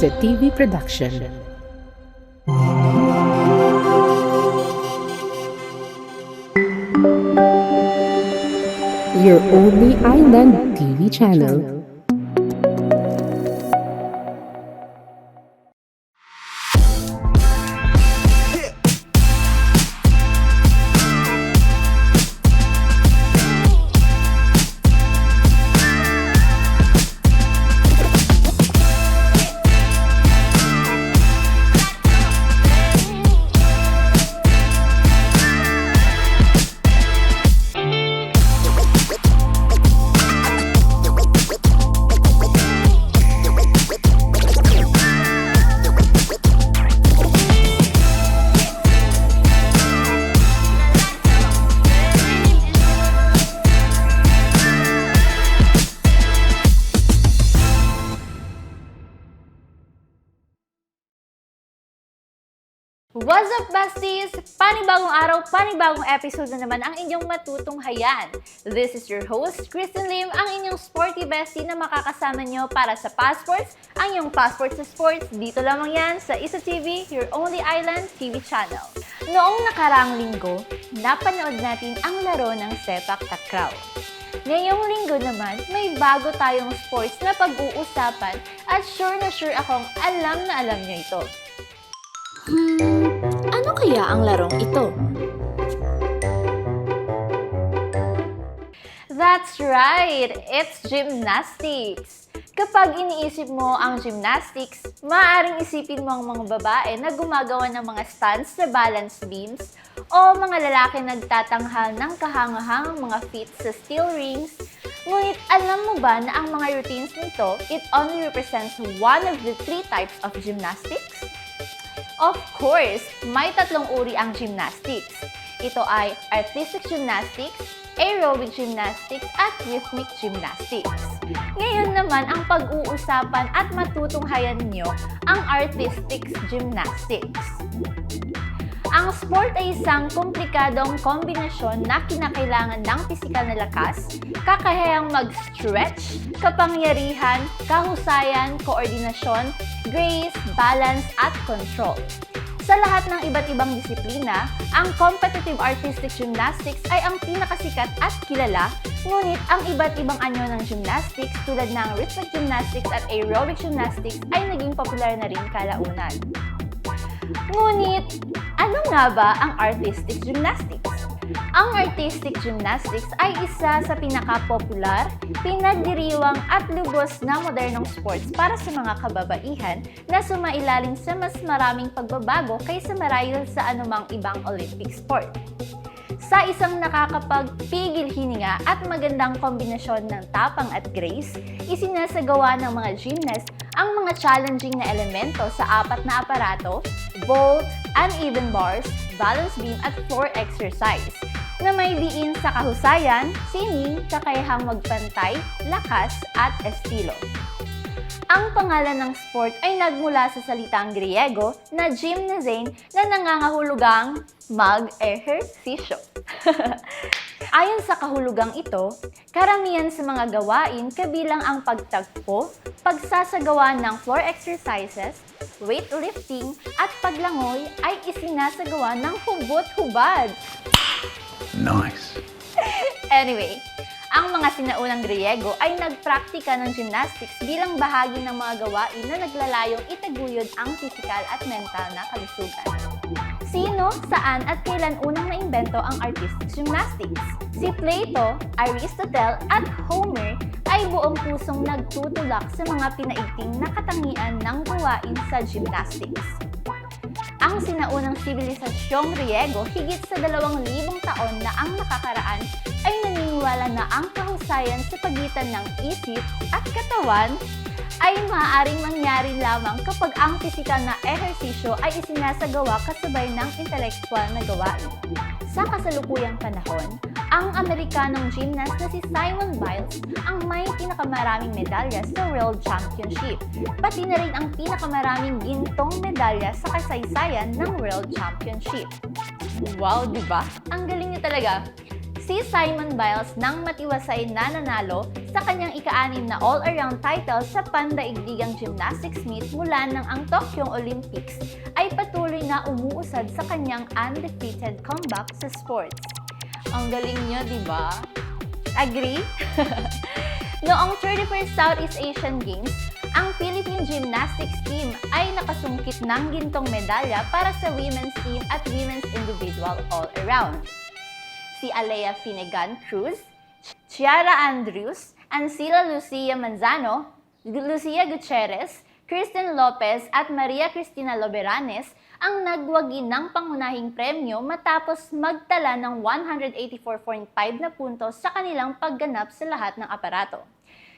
Jose TV Production. Your only island TV channel. What's up, besties? Panibagong araw, panibagong episode na naman ang inyong matutunghayan. This is your host, Kristen Lim, ang inyong sporty bestie na makakasama nyo para sa Passports, ang inyong passport sa sports. Dito lamang yan sa Isa TV, your only island TV channel. Noong nakaraang linggo, napanood natin ang laro ng sepak takraw. Ngayong linggo naman, may bago tayong sports na pag-uusapan at sure na sure akong alam na alam nyo ito. Ano kaya ang larong ito? That's right! It's gymnastics! Kapag iniisip mo ang gymnastics, maaaring isipin mo ang mga babae na gumagawa ng mga stunts sa balance beams o mga lalaki nagtatanghal ng kahangahangang mga feats sa steel rings. Ngunit alam mo ba na ang mga routines nito, it only represents one of the three types of gymnastics? Of course, may tatlong uri ang gymnastics. Ito ay artistic gymnastics, aerobic gymnastics, at rhythmic gymnastics. Ngayon naman ang pag-uusapan at matutunghayan nyo ang artistic gymnastics. Ang sport ay isang komplikadong kombinasyon na kinakailangan ng pisikal na lakas, kakayahang mag-stretch, kapangyarihan, kahusayan, koordinasyon, grace, balance, at control. Sa lahat ng iba't ibang disiplina, ang competitive artistic gymnastics ay ang pinakasikat at kilala, ngunit ang iba't ibang anyo ng gymnastics tulad ng rhythmic gymnastics at aerobic gymnastics ay naging popular na rin kalaunan. Ngunit, ano nga ba ang artistic gymnastics? Ang artistic gymnastics ay isa sa pinaka-popular, pinagdiriwang at lubos na modernong sports para sa mga kababaihan na sumailalim sa mas maraming pagbabago kaysa marahil sa anumang ibang Olympic sport. Sa isang nakakapagpigil hininga at magandang kombinasyon ng tapang at grace, isinasagawa ng mga gymnast ang mga challenging na elemento sa apat na aparato, vault, uneven bars, balance beam at floor exercise, na may diin sa kahusayan, sining, kakayahang magpantay, lakas at estilo. Ang pangalan ng sport ay nagmula sa salitang Griego na gymnazein na nangangahulugang mag-ehersisyo. Ayon sa kahulugang ito, karamihan sa mga gawain kabilang ang pagtagpo, pagsasagawa ng floor exercises, weightlifting at paglangoy ay isinasagawa ng hubot-hubad. Nice! Anyway, ang mga sinaunang Griego ay nagpraktika ng gymnastics bilang bahagi ng mga gawain na naglalayong itaguyod ang pisikal at mental na kalusugan. Sino, saan at kailan unang naimbento ang artistic gymnastics? Si Plato, Aristotle at Homer ay buong pusong nagtutulak sa mga pinaigting na katangian ng gawain sa gymnastics. Ang sinaunang sibilisasyong Griego higit sa 2,000 taon na ang nakakaraan ay naniniwala na ang kahusayan sa pagitan ng isip at katawan ay maaaring mangyari lamang kapag ang pisikal na ehersisyo ay isinasagawa kasabay ng intelektual na gawain. Sa kasalukuyang panahon, ang Amerikanong gymnast na si Simone Biles ang may pinakamaraming medalya sa World Championship, pati na rin ang pinakamaraming gintong medalya sa kasaysayan ng World Championship. Wow, di ba? Ang galing niya talaga! Si si Simon Biles nang matiwasay na nanalo sa kanyang ika-6 na all-around title sa pandaigdigang gymnastics meet mula nang ang Tokyo Olympics ay patuloy na umuusad sa kanyang undefeated comeback sa sports. Ang galing niya, di ba? Agree? Noong 31st Southeast Asian Games, ang Philippine Gymnastics Team ay nakasungkit ng gintong medalya para sa women's team at women's individual all-around. Si Alea Finnegan Cruz, Chiara Andrews, Ancila Lucia Manzano, Lucia Gutierrez, Kristen Lopez at Maria Cristina Loberanes ang nagwagi ng pangunahing premyo matapos magtala ng 184.5 na puntos sa kanilang pagganap sa lahat ng aparato.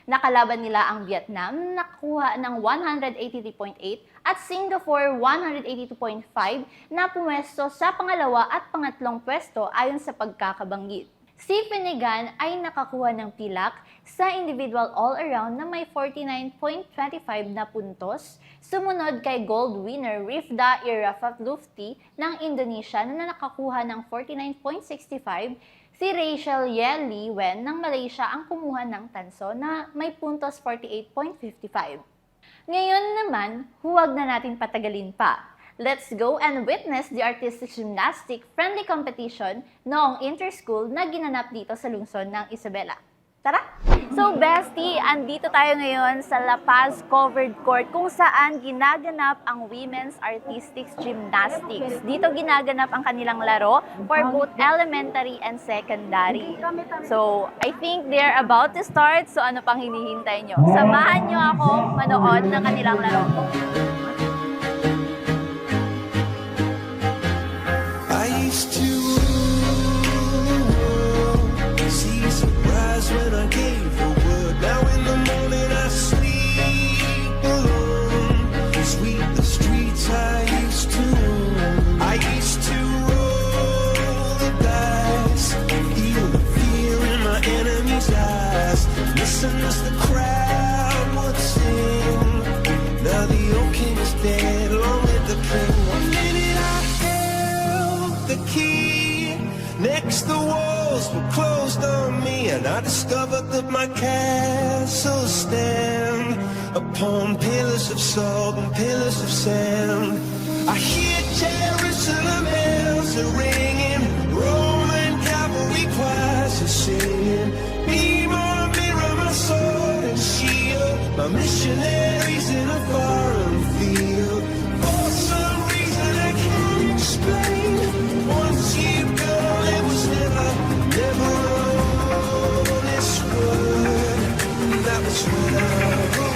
Nakalaban nila ang Vietnam na nakuha ng 183.8 at Singapore 182.5 na pumwesto sa pangalawa at pangatlong pwesto ayon sa pagkakabanggit. Si Finnegan ay nakakuha ng pilak sa individual all-around na may 49.25 na puntos, sumunod kay gold winner Rifda Irafatlufti ng Indonesia na nakakuha ng 49.65. Si Rachel Ye Wen ng Malaysia ang kumuha ng tanso na may puntos 48.55. Ngayon naman, huwag na natin patagalin pa. Let's go and witness the artistic gymnastic friendly competition noong inter-school na ginanap dito sa lungsod ng Isabela. Tara! So bestie, andito tayo ngayon sa La Paz Covered Court kung saan ginaganap ang Women's Artistic Gymnastics. Dito ginaganap ang kanilang laro for both elementary and secondary. So, I think they're about to start. So, ano pang hinihintay nyo? Samahan nyo ako manood ng kanilang laro. I used to see surprise when I gave a word. Now in the morning I sleep alone. Sweep the streets I used to. I used to roll the dice, feel the fear in my enemy's eyes. Listen as the crowd would sing. Now the old king is dead, long live the king. One minute I held the key. Next the walls were closed on me, and I discovered that my castles stand upon pillars of salt and pillars of sand. I hear Jerusalem bells are ringing, Roman cavalry choirs are singing. Be my mirror, my sword and shield, my missionaries in a foreign field. For some reason I can't explain, once you go, it was never alone. This word, that was when I wrote.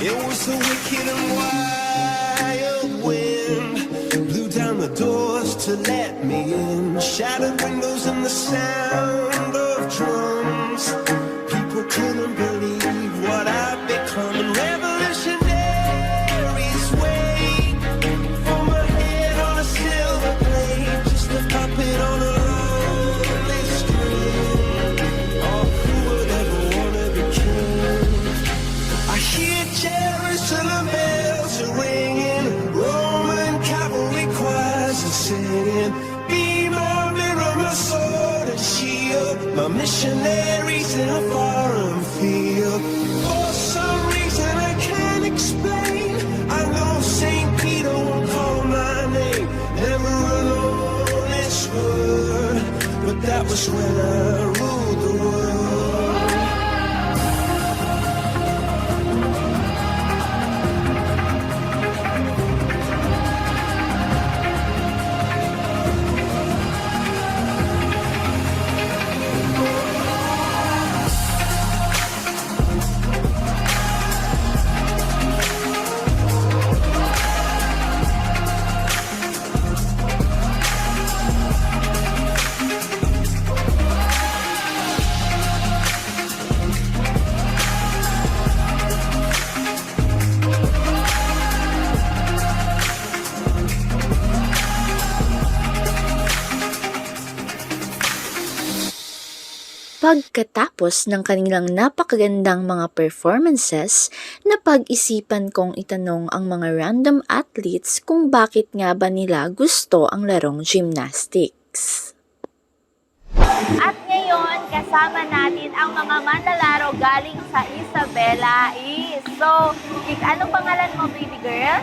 It was the wicked and wild wind, blew down the doors to let me in, shattered windows and the sound of drums. People couldn't believe what I'd become, and revolutionaries wait for my head on a silver plate, just a puppet on a lonely string. Oh, who would ever wanna be king? I hear Jerusalem bells are ringing, Roman cavalry choirs are singing. Be my mirror, my sword and shield, my missionaries in a foreign field. For some reason I can't explain, I know St. Peter won't call my name, never alone this word, but that was when I ruled the world. Pagkatapos ng kanilang napakagandang mga performances, napag-isipan kong itanong ang mga random athletes kung bakit nga ba nila gusto ang larong gymnastics. At ngayon, kasama natin ang mga manlalaro galing sa Isabela East. So, anong pangalan mo, baby girl?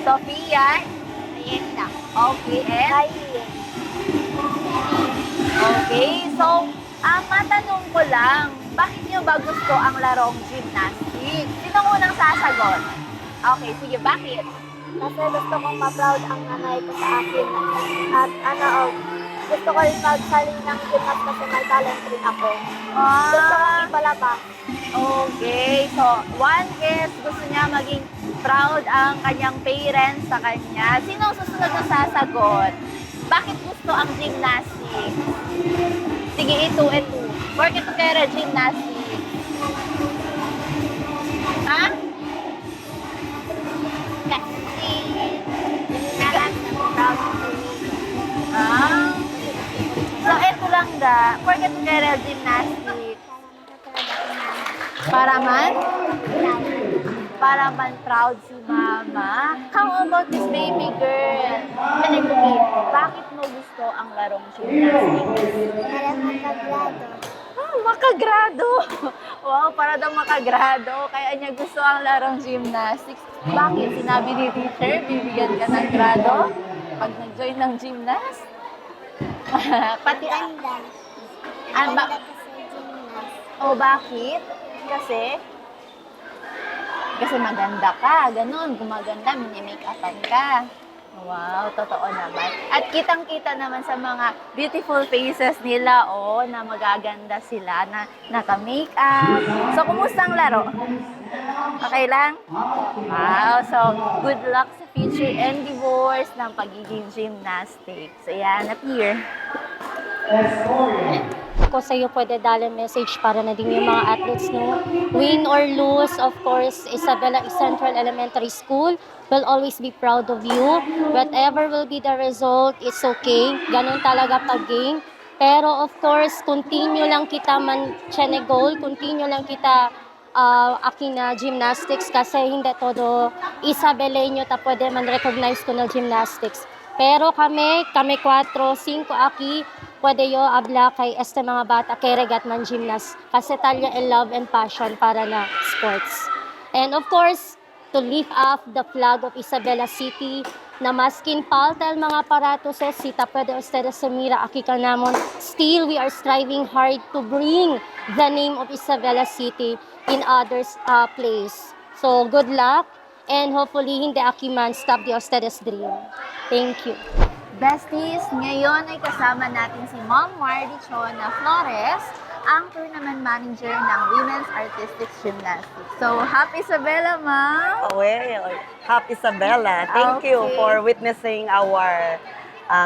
Sophia? Ayenda. Okay, and? Okay, so, matanong ko lang, bakit nyo ba gusto ang larong gymnastics? Sino unang sasagot? Okay, sige, bakit? Kasi gusto kong ma-proud ang nanay ko sa akin. At gusto ko rin magsali ng gymnast kasi may talent rin ako. Gusto kong ipalabas. Okay, so one is gusto niya maging proud ang kanyang parents sa kanya. Sino ang susunod na sasagot? Bakit gusto ang gymnastics? Sige, ito. Bakit kaya gymnastics? Ha? Kasi nalang na proud ko. So, ito lang Bakit kaya gymnastics? Para man proud si mama. How about this baby girl? Bakit mo gusto ang larong gymnastics? Para makagrado. Makagrado! Wow, para daw makagrado. Kaya niya gusto ang larong gymnastics. Bakit? Sinabi ni teacher, bibigyan ka ng grado pag nag-join ng gymnast? Pati Ganda. Ah, ba- Ganda kasi gymnast. bakit? Kasi maganda ka, ganun. Gumaganda, mini-make-upan ka. Wow, totoo naman. At kitang-kita naman sa mga beautiful faces nila, na magaganda sila, na naka-makeup. So, kumusta ang laro? Okay lang? Wow, so good luck sa future endeavors ng pagiging gymnastics. Ayan, appear. Ako sa iyo pwede dali message para na din yung mga athletes, no? Win or lose, of course, Isabela Central Elementary School will always be proud of you. Whatever will be the result, it's okay. Ganun talaga pag-game. Pero of course, continue lang kita man-chenegol, continue lang kita akin na gymnastics kasi hindi todo Isabeleño ta pwede man-recognize ko na gymnastics. Pero kami 4, 5 aki, pwede yo abla kay este mga bata kay regat man gymnast kasi talya and love and passion para na sports. And of course, to lift up the flag of Isabela City na maskin paltal mga aparatos sita pwede ustedes semira aki ka namon. Still, we are striving hard to bring the name of Isabela City in others' place. So, good luck and hopefully hindi aki man stop the ustedes dream. Thank you. Besties, ngayon ay kasama natin si Ma'am Mardy Chona Flores, ang tournament manager ng Women's Artistic Gymnastics. So, happy Isabela, Ma'am! Well, happy Isabela. Thank you Okay. for witnessing our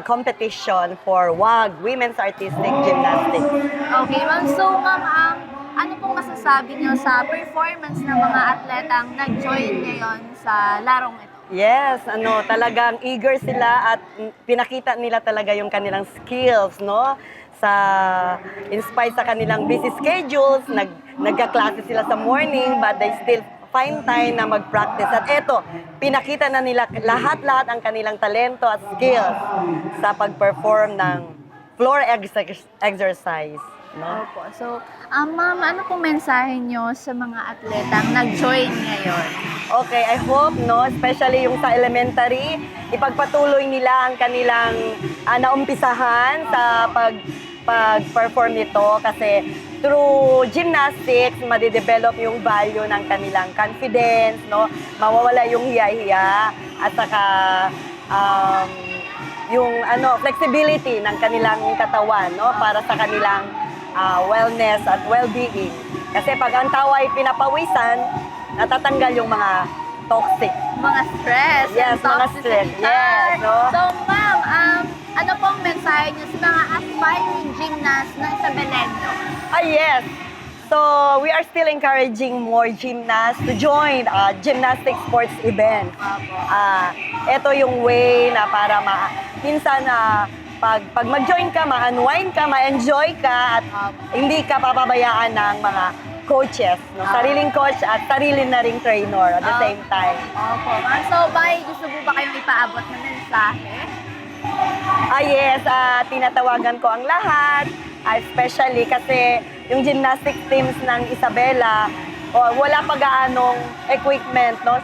competition for WAG, Women's Artistic Gymnastics. Okay, Ma'am. So, Ma'am, ano pong masasabi niyo sa performance ng mga atletang nag-join ngayon sa larong ito? Yes, talagang eager sila at pinakita nila talaga yung kanilang skills, no? In spite sa kanilang busy schedules, nagka-klase sila sa morning, but they still find time na mag-practice. At eto, pinakita na nila lahat-lahat ang kanilang talento at skills sa pag-perform ng floor exercise. No? Opo. So, Ma'am, ano pong mensahe niyo sa mga atletang nag-join ngayon? Okay, I hope, especially yung sa elementary, ipagpatuloy nila ang kanilang naumpisahan sa pag-perform nito kasi through gymnastics, madidevelop yung value ng kanilang confidence, mawawala yung hiya-hiya at saka yung flexibility ng kanilang katawan, para sa kanilang wellness at well-being. Kasi pag ang tao ay pinapawisan, natatanggal yung mga toxic. Mga stress. Yes, and mga toxicity. stress. Yes, no? So, Ma'am, ano pong mensahe niyo sa mga aspiring gymnasts ng Isabeleño? Yes. So, we are still encouraging more gymnasts to join gymnastic sports events. Ito yung way na para minsan pag mag-join ka, ma-unwind ka, ma-enjoy ka, at hindi ka papabayaan ng mga coaches, no? Sariling coach at sarili na ring trainer at the same time. Opo, ma'am. So, may gusto po ba kayong ipaabot na mensahe? Yes, tinatawagan ko ang lahat, especially kasi yung gymnastics teams ng Isabela, wala pa gaanong equipment, no?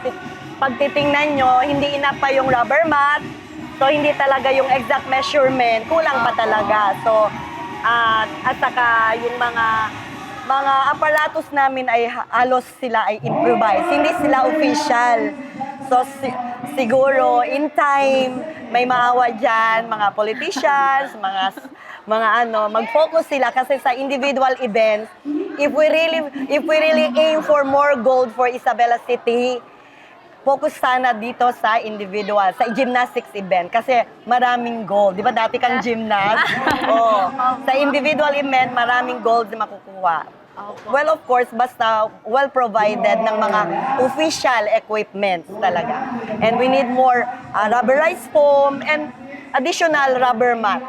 Pag titingnan nyo, hindi enough pa yung rubber mat, so hindi talaga yung exact measurement, kulang pa talaga. So, at saka yung mga aparatos namin ay halos sila ay improvise, hindi sila official. So siguro in time may maawa diyan mga politicians, mga mag-focus sila kasi sa individual events. If we really aim for more gold for Isabela City, focus sana dito sa individual, sa gymnastics event kasi maraming gold. Di ba dati kang gymnast? Sa individual event, maraming gold na makukuha. Well, of course, basta well-provided ng mga official equipment talaga. And we need more rubberized foam and additional rubber mat.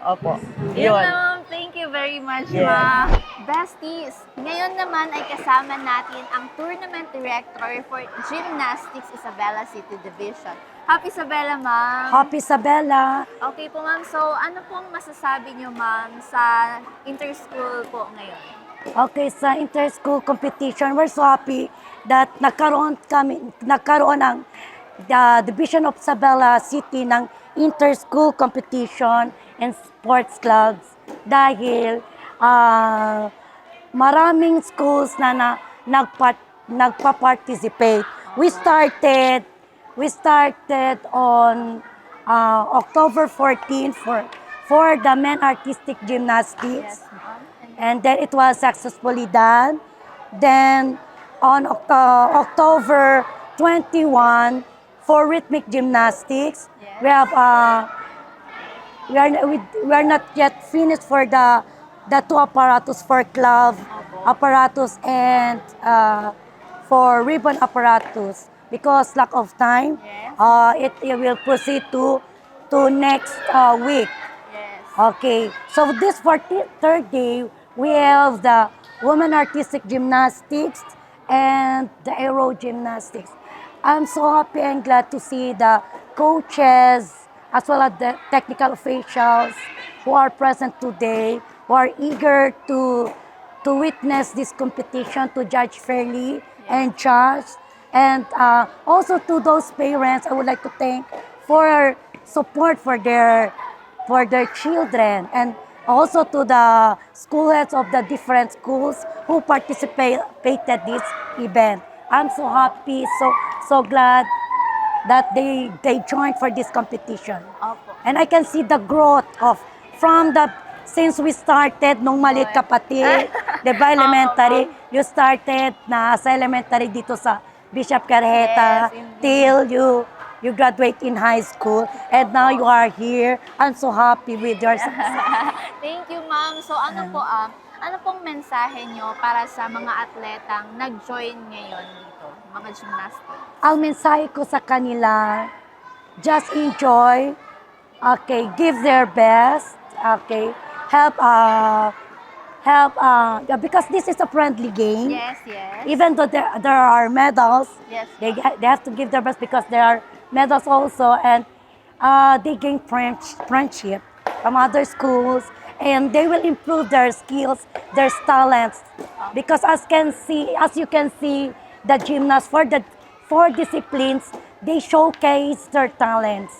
Opo. Yun Yun. lang. Thank you very much, Yes. ma'am. Besties, ngayon naman ay kasama natin ang Tournament Director for Gymnastics Isabela City Division. Happy Isabela, ma'am. Happy Isabela. Okay po, ma'am. So, ano pong masasabi niyo, ma'am, sa inter-school po ngayon? Okay, sa inter-school competition, we're so happy that nagkaroon ng the Division of Isabela City ng inter-school competition and sports clubs dahil maraming schools na nagpa-participate. We started on October 14 for the men artistic gymnastics. And then it was successfully done. Then on October 21 for rhythmic gymnastics, we have we are not yet finished for the two apparatus for club apparatus and for ribbon apparatus because lack of time. It will proceed to next week. Okay, so this 43rd day, we have the women artistic gymnastics and the aero gymnastics. I'm so happy and glad to see the coaches as well as the technical officials who are present today, who are eager to witness this competition, to judge fairly and just. And also to those parents, I would like to thank for support for their children, and also to the school heads of the different schools who participated this event. I'm so happy, so glad that they joined for this competition. And I can see the growth of since we started nung maliit kapatid, di ba, elementary, you started na sa elementary dito sa Bishop Carreta till you graduate in high school, and now you are here. I'm so happy with your success. Thank you, ma'am. So, ano pong mensahe nyo para sa mga atletang nag-join ngayon dito, mga gymnastics? Ang mensahe ko sa kanila, just enjoy, okay, give their best, okay, help, because this is a friendly game. Yes. Even though there are medals, Yes, they have to give their best because there are medals also, and they gain friendship from other schools, and they will improve their skills, their talents. Because as you can see, the gymnasts for the 4 disciplines, they showcase their talents,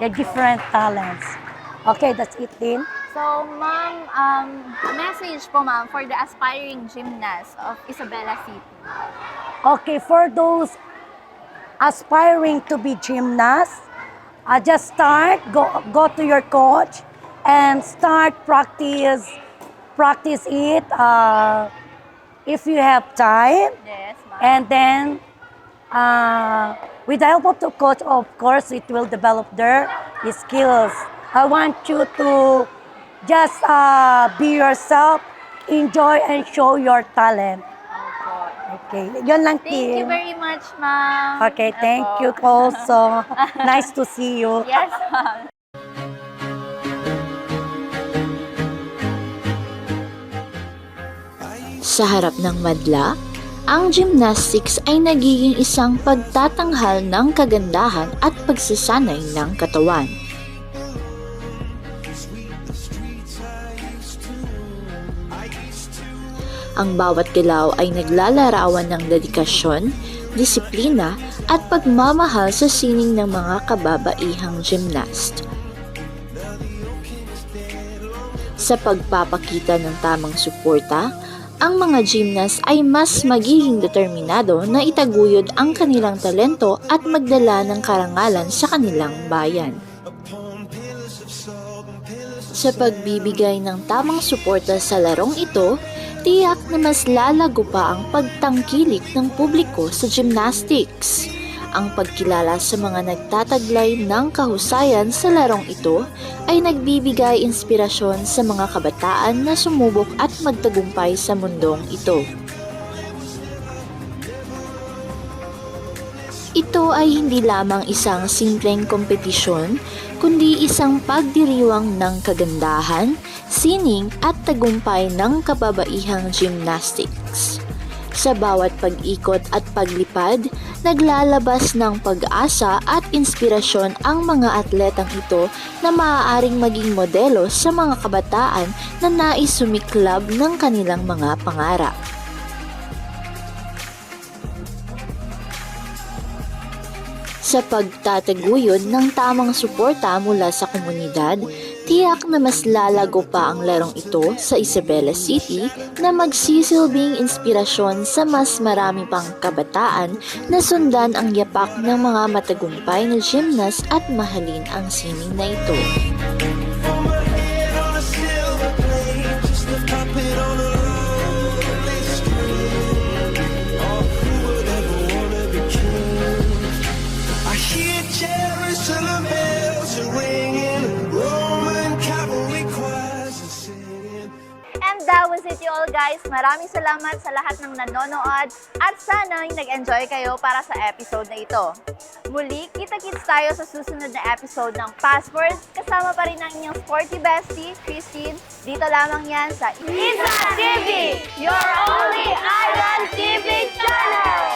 their different talents. Okay, that's it, Lynn. So, ma'am, message po, ma'am, for the aspiring gymnasts of Isabela City. Okay, for those aspiring to be gymnasts, just start, go to your coach and start practice it if you have time. Yes, ma'am. And then with the help of the coach, of course, it will develop their skills. I want you to just be yourself, enjoy and show your talent. Okay, yun lang, Thank you Tim. very much, ma'am. Okay, thank you also. Nice to see you. Yes, ma'am. Sa harap ng madla, ang gymnastics ay nagiging isang pagtatanghal ng kagandahan at pagsasanay ng katawan. Ang bawat galaw ay naglalarawan ng dedikasyon, disiplina at pagmamahal sa sining ng mga kababaihang gymnast. Sa pagpapakita ng tamang suporta, ang mga gymnast ay mas magiging determinado na itaguyod ang kanilang talento at magdala ng karangalan sa kanilang bayan. Sa pagbibigay ng tamang suporta sa larong ito, tiyak na mas lalago pa ang pagtangkilik ng publiko sa gymnastics. Ang pagkilala sa mga nagtataglay ng kahusayan sa larong ito ay nagbibigay inspirasyon sa mga kabataan na sumubok at magtagumpay sa mundong ito. Ito ay hindi lamang isang simpleng kompetisyon, kundi isang pagdiriwang ng kagandahan, sining at tagumpay ng kababaihang gymnastics. Sa bawat pag-ikot at paglipad, naglalabas ng pag-asa at inspirasyon ang mga atletang ito na maaaring maging modelo sa mga kabataan na nais sumiklab ng kanilang mga pangarap. Sa pagtataguyod ng tamang suporta mula sa komunidad, tiyak na mas lalago pa ang larong ito sa Isabela City na magsisilbing inspirasyon sa mas marami pang kabataan na sundan ang yapak ng mga matagumpay na gymnast at mahalin ang sining na ito. For my head on a silver plate, just a puppet on a lonely string. Oh, who would ever wanna be king? I hear Jerusalem bells are ringing, Roman cavalry choirs are singing. And that was it, you all guys. Maraming salamat sa lahat ng nanonood at sana nag-enjoy kayo para sa episode na ito. Muli, kita-kits tayo sa susunod na episode ng Passwords. Kasama pa rin ang inyong sporty bestie, Christine. Dito lamang yan sa Isa TV, your only Island TV channel!